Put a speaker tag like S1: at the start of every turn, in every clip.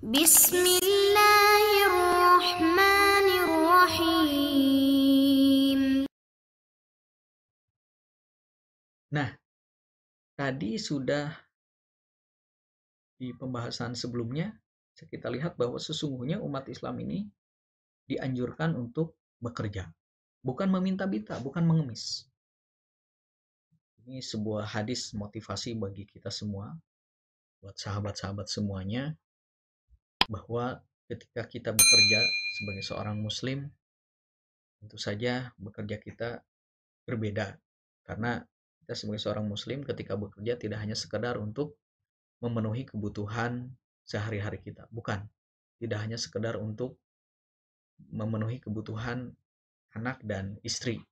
S1: Bismillahirrahmanirrahim.
S2: Nah, tadi sudah di pembahasan sebelumnya kita lihat bahwa sesungguhnya umat Islam ini dianjurkan untuk bekerja, bukan meminta-minta, bukan mengemis. Ini sebuah hadis motivasi bagi kita semua, buat sahabat-sahabat semuanya, bahwa ketika kita bekerja sebagai seorang muslim, tentu saja bekerja kita berbeda. Karena kita sebagai seorang muslim ketika bekerja tidak hanya sekedar untuk memenuhi kebutuhan sehari-hari kita. Bukan. Tidak hanya sekedar untuk memenuhi kebutuhan anak dan istri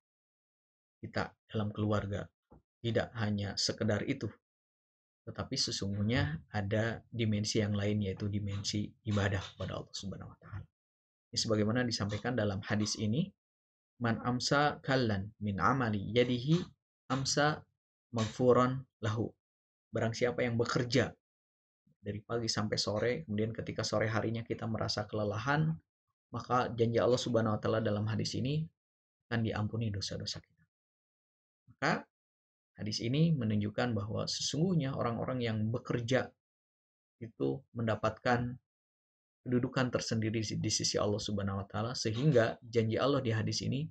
S2: kita dalam keluarga. Tidak hanya sekedar itu. Tetapi sesungguhnya ada dimensi yang lain, yaitu dimensi ibadah kepada Allah Subhanahu wa taala. Ini sebagaimana disampaikan dalam hadis ini, man amsa kallan min amali yadihi amsa maghfuran lahu. Barang siapa yang bekerja dari pagi sampai sore, kemudian ketika sore harinya kita merasa kelelahan, maka janji Allah Subhanahu wa taala dalam hadis ini akan diampuni dosa-dosa kita. Maka hadis ini menunjukkan bahwa sesungguhnya orang-orang yang bekerja itu mendapatkan kedudukan tersendiri di sisi Allah Subhanahu wa taala, sehingga janji Allah di hadis ini,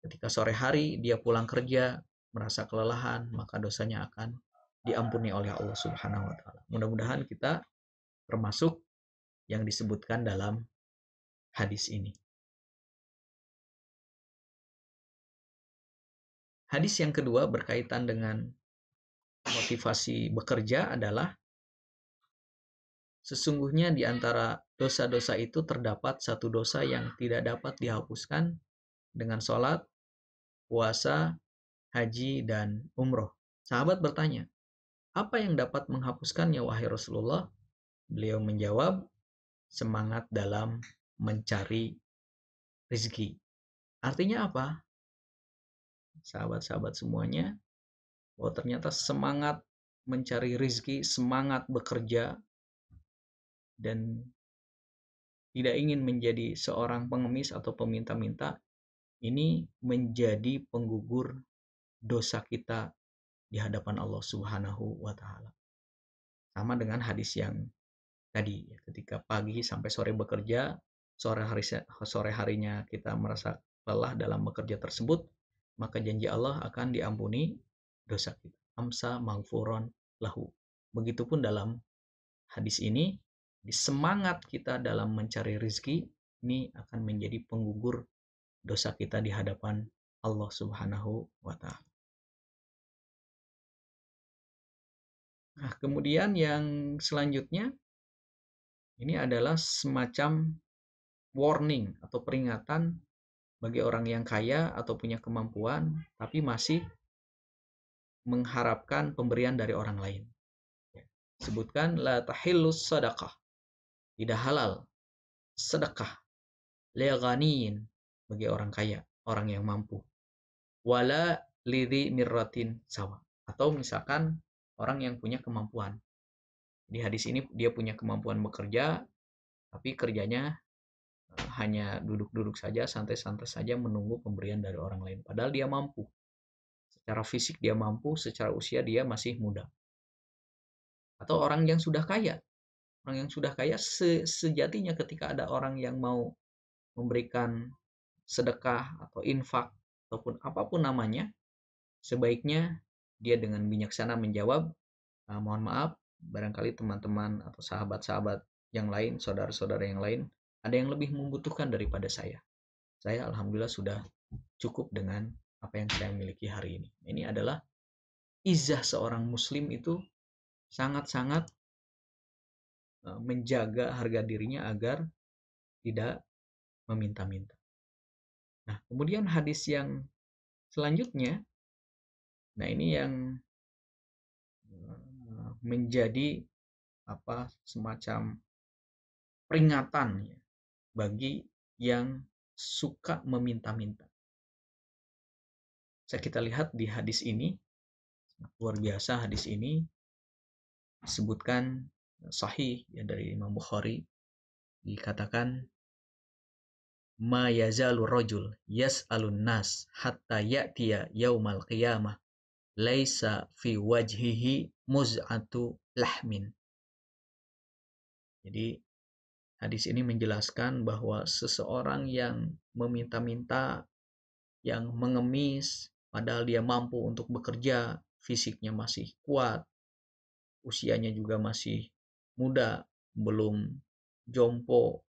S2: ketika sore hari dia pulang kerja merasa kelelahan, maka dosanya akan diampuni oleh Allah Subhanahu wa taala. Mudah-mudahan kita termasuk yang disebutkan dalam hadis ini. Hadis yang kedua berkaitan dengan motivasi bekerja adalah sesungguhnya di antara dosa-dosa itu terdapat satu dosa yang tidak dapat dihapuskan dengan sholat, puasa, haji, dan umroh. Sahabat bertanya, apa yang dapat menghapuskannya wahai Rasulullah? Beliau menjawab, semangat dalam mencari rezeki. Artinya apa? Sahabat-sahabat semuanya, bahwa ternyata semangat mencari rezeki, semangat bekerja, dan tidak ingin menjadi seorang pengemis atau peminta-minta, ini menjadi penggugur dosa kita di hadapan Allah Subhanahu wa taala. Sama dengan hadis yang tadi, ketika pagi sampai sore bekerja, sore harinya kita merasa lelah dalam bekerja tersebut, maka janji Allah akan diampuni dosa kita. Amsa maghfuron lahu. Begitupun dalam hadis ini, semangat kita dalam mencari rezeki ini akan menjadi penggugur dosa kita di hadapan Allah Subhanahu wa taala. Nah, kemudian yang selanjutnya ini adalah semacam warning atau peringatan bagi orang yang kaya atau punya kemampuan tapi masih mengharapkan pemberian dari orang lain. Sebutkan la tahillus sadaqah. Tidak halal sedekah li ghaniyin, bagi orang kaya, orang yang mampu. Wala lidhi mirratin sawa. Atau misalkan orang yang punya kemampuan. Di hadis ini dia punya kemampuan bekerja, tapi kerjanya hanya duduk-duduk saja, santai-santai saja menunggu pemberian dari orang lain. Padahal dia mampu. Secara fisik dia mampu, secara usia dia masih muda. Atau orang yang sudah kaya. Orang yang sudah kaya sejatinya ketika ada orang yang mau memberikan sedekah atau infak ataupun apapun namanya, sebaiknya dia dengan bijaksana menjawab, mohon maaf, barangkali teman-teman atau sahabat-sahabat yang lain, saudara-saudara yang lain, ada yang lebih membutuhkan daripada saya. Saya alhamdulillah sudah cukup dengan apa yang saya miliki hari ini. Ini adalah izah seorang muslim itu sangat-sangat menjaga harga dirinya agar tidak meminta-minta. Nah, kemudian hadis yang selanjutnya, nah ini yang menjadi semacam peringatan ya, bagi yang suka meminta-minta. Kita lihat di hadis ini, luar biasa hadis ini disebutkan sahih ya dari Imam Bukhari dikatakan ma yazalu rajul yas'alun nas hatta ya'tiya yaumal qiyamah laisa fi wajhihi muz'atu lahmin. Jadi hadis ini menjelaskan bahwa seseorang yang meminta-minta, yang mengemis, padahal dia mampu untuk bekerja, fisiknya masih kuat, usianya juga masih muda, belum jompo.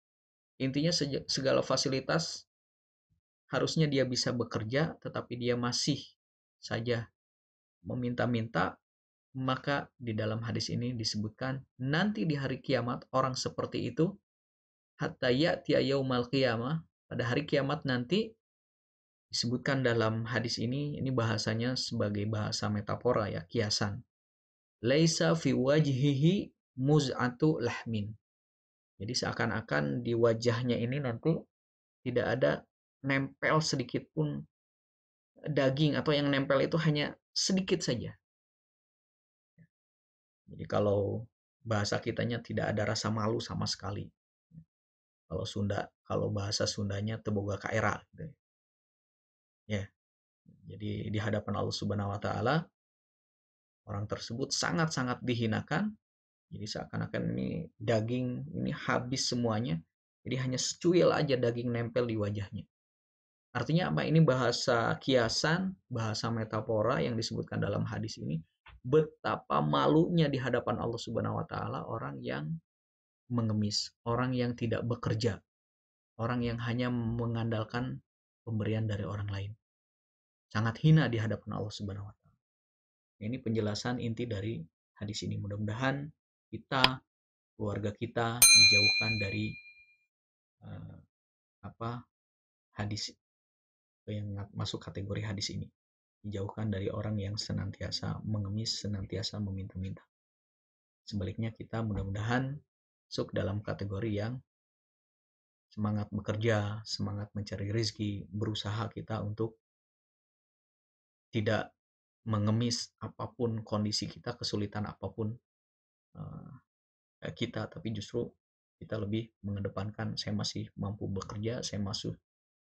S2: Intinya segala fasilitas harusnya dia bisa bekerja, tetapi dia masih saja meminta-minta, maka di dalam hadis ini disebutkan nanti di hari kiamat orang seperti itu hatta ya'tiya yaumal qiyamah, pada hari kiamat nanti disebutkan dalam hadis ini bahasanya sebagai bahasa metafora ya, kiasan. Laisa fi wajhihi muz'atu lahmin. Jadi seakan-akan di wajahnya ini nanti tidak ada nempel sedikit pun daging, atau yang nempel itu hanya sedikit saja. Jadi kalau bahasa kitanya tidak ada rasa malu sama sekali. Kalau bahasa Sundanya teboga kaera gitu. Ya. Jadi di hadapan Allah Subhanahu wa taala orang tersebut sangat-sangat dihinakan. Jadi seakan-akan ini daging ini habis semuanya. Jadi hanya secuil aja daging nempel di wajahnya. Artinya apa? Ini bahasa kiasan, bahasa metafora yang disebutkan dalam hadis ini. Betapa malunya di hadapan Allah Subhanahu wa taala orang yang mengemis, orang yang tidak bekerja, orang yang hanya mengandalkan pemberian dari orang lain. Sangat hina di hadapan Allah Subhanahu wa taala. Ini penjelasan inti dari hadis ini. Mudah-mudahan kita, keluarga kita dijauhkan dari uh, hadis yang masuk kategori hadis ini. Dijauhkan dari orang yang senantiasa mengemis, senantiasa meminta-minta. Sebaliknya kita mudah-mudahan masuk dalam kategori yang semangat bekerja, semangat mencari rezeki, berusaha kita untuk tidak mengemis apapun kondisi kita, kesulitan apapun kita, tapi justru kita lebih mengedepankan saya masih mampu bekerja, saya masih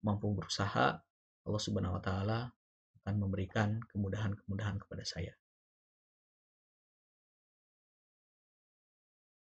S2: mampu berusaha, Allah Subhanahu wa taala akan memberikan kemudahan-kemudahan kepada saya.